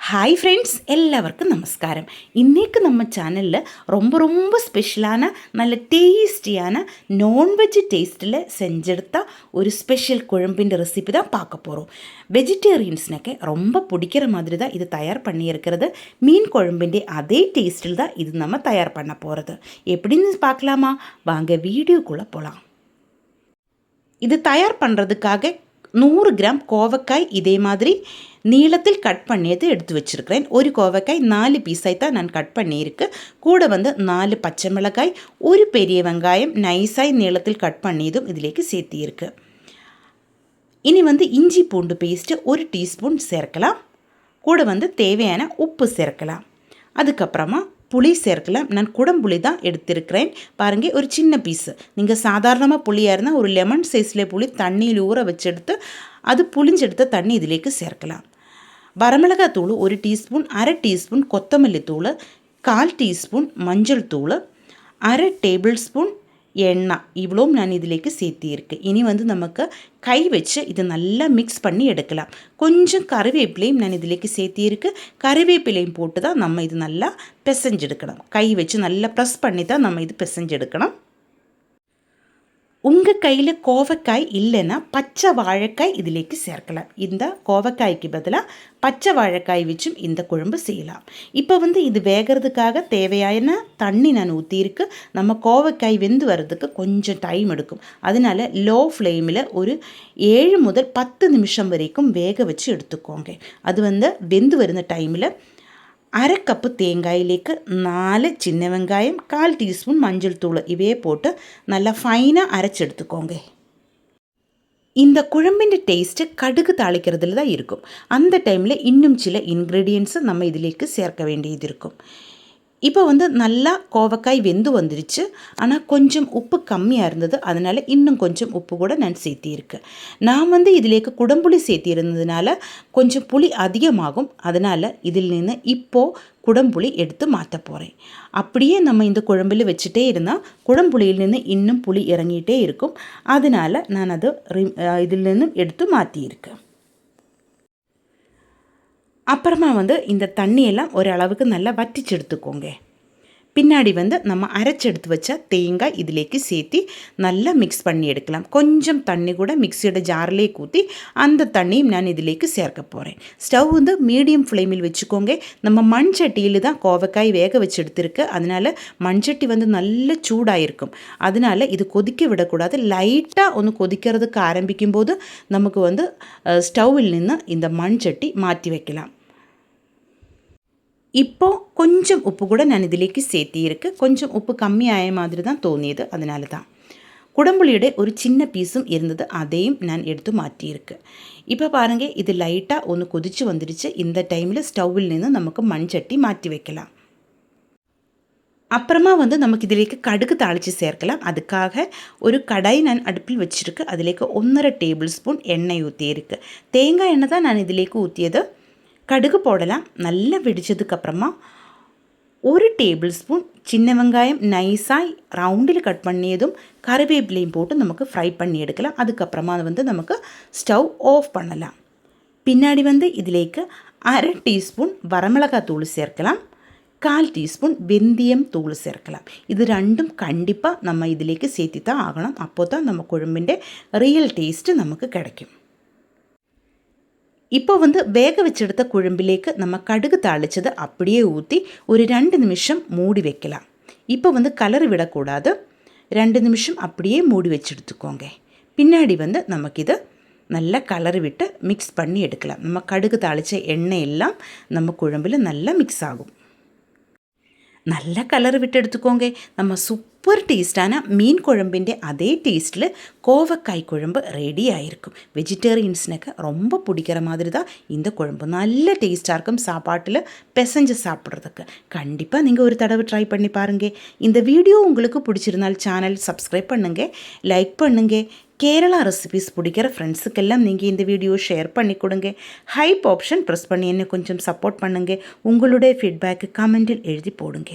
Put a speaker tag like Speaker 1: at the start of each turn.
Speaker 1: Hi friends, எல்லாருக்கும் நமஸ்காரம். இன்றைக்கு நம்ம சேனலில் ரொம்ப ஸ்பெஷலான நல்ல டேஸ்டியான நான்வெஜ் டேஸ்ட்டில் செஞ்செடுத்த ஒரு ஸ்பெஷல் குழம்பின் ரெசிபி தான் பார்க்க போகிறோம். வெஜிடேரியன்ஸ்னுக்கு ரொம்ப பிடிக்கிற மாதிரி தான் இது தயார் பண்ணியிருக்கிறது. மீன் குழம்பிൻ്റെ அதே டேஸ்ட்டில் தான் இது நம்ம தயார் பண்ண போகிறது. எப்படின்னு பார்க்கலாமா? வாங்க வீடியோக்குள்ளே போகலாம். இது தயார் பண்ணுறதுக்காக 100 கிராம் கோவக்காய் இதே மாதிரி நீளத்தில் கட் பண்ணியது எடுத்து வச்சுருக்கிறேன். ஒரு கோவக்காய் 4 பீஸாய் தான் நான் கட் பண்ணியிருக்கு. கூட 4 பச்சை மிளகாய், ஒரு பெரிய வெங்காயம் நைஸாய் நீளத்தில் கட் பண்ணியதும் இதிலேக்கு சேர்த்தியிருக்கு. இனி இஞ்சி பூண்டு பேஸ்ட்டு 1 டீஸ்பூன் சேர்க்கலாம். கூட தேவையான உப்பு சேர்க்கலாம். அதுக்கப்புறமா புளி சேர்க்கலாம். நான் குடம்புளி தான் எடுத்திருக்கிறேன். பாருங்கள், ஒரு சின்ன பீஸு. நீங்கள் சாதாரணமாக புளியாக இருந்தால் ஒரு லெமன் சைஸில் புளி தண்ணியில் ஊற வச்செடுத்து அது புளிஞ்செடுத்த தண்ணி இதிலேக்கு சேர்க்கலாம். வரமிளகாய் தூள் 1 டீஸ்பூன், 1/2 டீஸ்பூன் கொத்தமல்லி தூள், 1/4 டீஸ்பூன் மஞ்சள் தூள், 1/2 டேபிள் ஸ்பூன் எண்ணெய், இவ்வளோ நான் இதிலேக்கு சேர்த்தியிருக்கேன். இனி நமக்கு கை வச்சு இது நல்லா மிக்ஸ் பண்ணி எடுக்கலாம். கொஞ்சம் கறிவேப்பிலையும் நான் இதிலேக்கு சேர்த்தியிருக்கு. கறிவேப்பிலையும் போட்டு தான் நம்ம இது நல்லா பிசைஞ்செடுக்கணும். கை வச்சு நல்லா ப்ரெஸ் பண்ணி தான் நம்ம இது பிசைஞ்செடுக்கணும். உங்கள் கையில் கோவக்காய் இல்லைன்னா பச்சை வாழைக்காய் இதிலேக்கு சேர்க்கலாம். இந்த கோவக்காய்க்கு பதிலாக பச்சை வாழைக்காய் வச்சும் இந்த குழம்பு செய்யலாம். இப்போ இது வேகிறதுக்காக தேவையான தண்ணி நான் ஊற்றியிருக்கு. நம்ம கோவக்காய் வெந்து வர்றதுக்கு கொஞ்சம் டைம் எடுக்கும். அதனால் லோ ஃப்ளேமில் ஒரு 7 முதல் 10 நிமிஷம் வரைக்கும் வேக வச்சு எடுத்துக்கோங்க. அது வெந்து வருந்த டைமில் 1/2 கப்பு தேங்காயிலேக்கு 4 சின்ன வெங்காயம், 1/4 டீஸ்பூன் மஞ்சள் தூள் இவையே போட்டு நல்லா ஃபைனாக அரைச்செடுத்துக்கோங்க. இந்த குழம்பின் டேஸ்ட்டு கடுகு தாளிக்கிறதுல தான் இருக்கும். அந்த டைமில் இன்னும் சில இன்க்ரீடியன்ட்ஸு நம்ம இதிலேக்கு சேர்க்க வேண்டியது இருக்கும். இப்போ நல்லா கோவக்காய் வெந்து வந்துருச்சு. ஆனால் கொஞ்சம் உப்பு கம்மியாக இருந்தது. அதனால் இன்னும் கொஞ்சம் உப்பு கூட நான் சேர்த்தியிருக்கேன். நான் இதிலேக்கு குடம்புளி சேர்த்திருந்ததுனால கொஞ்சம் புளி அதிகமாகும். அதனால் இதில் நின்று இப்போது குடம்புளி எடுத்து மாற்ற போகிறேன். அப்படியே நம்ம இந்த குழம்பில் வச்சுட்டே இருந்தால் குடம்புளியில் நின்று இன்னும் புளி இறங்கிட்டே இருக்கும். அதனால் நான் அது இதில் நின்று எடுத்து மாற்றியிருக்கேன். அப்புறமா இந்த தண்ணியெல்லாம் ஓரளவுக்கு நல்லா வற்றிச்சு எடுத்துக்கோங்க. பின்னாடி நம்ம அரைச்செடுத்து வச்ச தேங்காய் இதிலேக்கு சேர்த்தி நல்லா மிக்ஸ் பண்ணி எடுக்கலாம். கொஞ்சம் தண்ணி கூட மிக்சியோட ஜாரிலே ஊற்றி அந்த தண்ணியும் நான் இதிலேக்கு சேர்க்க போகிறேன். ஸ்டவ் மீடியம் ஃப்ளேமில் வச்சுக்கோங்க. நம்ம மண் சட்டியில் தான் கோவக்காய் வேக வச்சு எடுத்துருக்கு. அதனால் மண் சட்டி நல்ல சூடாயிருக்கும். அதனால் இது கொதிக்க விடக்கூடாது. லைட்டாக ஒன்று கொதிக்கிறதுக்கு ஆரம்பிக்கும் போது நமக்கு ஸ்டவ்வில் நின்று இந்த மண் சட்டி மாற்றி வைக்கலாம். இப்போது கொஞ்சம் உப்பு கூட நான் இதிலேக்கு சேர்த்தியிருக்கு. கொஞ்சம் உப்பு கம்மியாய மாதிரி தான் தோணியது. அதனால தான் குடம்புளியோட ஒரு சின்ன பீஸும் இருந்தது. அதையும் நான் எடுத்து மாற்றியிருக்கு. இப்போ பாருங்கள், இது லைட்டாக ஒன்று கொதிச்சு வந்துடுச்சு. இந்த டைமில் ஸ்டவ்வில் நின்று நமக்கு மண் சட்டி மாற்றி வைக்கலாம். அப்புறமா நமக்கு இதிலேக்கு கடுகு தாளித்து சேர்க்கலாம். அதுக்காக ஒரு கடாய் நான் அடுப்பில் வச்சுருக்கு. அதிலேக்கு 1/2 டேபிள் ஸ்பூன் எண்ணெய் ஊற்றியிருக்கு. தேங்காய் எண்ணெய் தான் நான் இதிலேக்கு ஊற்றியது. கடுகு போடலாம். நல்லா வெடித்ததுக்கப்புறமா 1 டேபிள் ஸ்பூன் சின்ன வெங்காயம் நைஸாய் ரவுண்டில் கட் பண்ணியதும் கறிவேப்பிலையும் போட்டு நமக்கு ஃப்ரை பண்ணி எடுக்கலாம். அதுக்கப்புறமா நமக்கு ஸ்டவ் ஆஃப் பண்ணலாம். பின்னாடி இதிலேக்கு 1/2 டீஸ்பூன் வரமிளகாய் தூள் சேர்க்கலாம். 1/4 டீஸ்பூன் வெந்தயம் தூள் சேர்க்கலாம். இது ரெண்டும் கண்டிப்பாக நம்ம இதிலேக்கு சேர்த்தி தான் ஆகணும். அப்போ தான் நம்ம குழம்பிൻ്റെ ரியல் டேஸ்ட்டு நமக்கு கிடைக்கும். இப்போ வேக வச்செடுத்த குழம்பிலேக்கு நம்ம கடுகு தாளித்ததை அப்படியே ஊற்றி ஒரு 2 நிமிஷம் மூடி வைக்கலாம். இப்போ கலர் விடக்கூடாது. 2 நிமிஷம் அப்படியே மூடி வச்சு எடுத்துக்கோங்க. பின்னாடி நமக்கு இதை நல்லா கலர் விட்டு மிக்ஸ் பண்ணி எடுக்கலாம். நம்ம கடுகு தாளித்த எண்ணெய் எல்லாம் நம்ம குழம்பில் நல்லா மிக்ஸ் ஆகும். நல்லா கலர் விட்டு எடுத்துக்கோங்க. நம்ம சூப்பர் டேஸ்டான மீன் குழம்பிൻ്റെ அதே டேஸ்ட்டில் கோவக்காய் குழம்பு ரெடி ஆகிருக்கும். வெஜிடேரியன்ஸ்னுக்கு ரொம்ப பிடிக்கிற மாதிரி தான் இந்த குழம்பு. நல்ல டேஸ்ட்டாக இருக்கும். சாப்பாட்டில் பிசைஞ்சு சாப்பிட்றதுக்கு கண்டிப்பாக நீங்கள் ஒரு தடவை ட்ரை பண்ணி பாருங்கள். இந்த வீடியோ உங்களுக்கு பிடிச்சிருந்தால் சேனல் சப்ஸ்கிரைப் பண்ணுங்கள், லைக் பண்ணுங்கள். கேரளா ரெசிபிஸ் பிடிக்கிற ஃப்ரெண்ட்ஸுக்கெல்லாம் நீங்கள் இந்த வீடியோ ஷேர் பண்ணி கொடுங்க. ஹைப் ஆப்ஷன் ப்ரெஸ் பண்ணி என்ன கொஞ்சம் சப்போர்ட் பண்ணுங்கள். உங்களுடைய ஃபீட்பேக்கு கமெண்டில் எழுதி போடுங்க.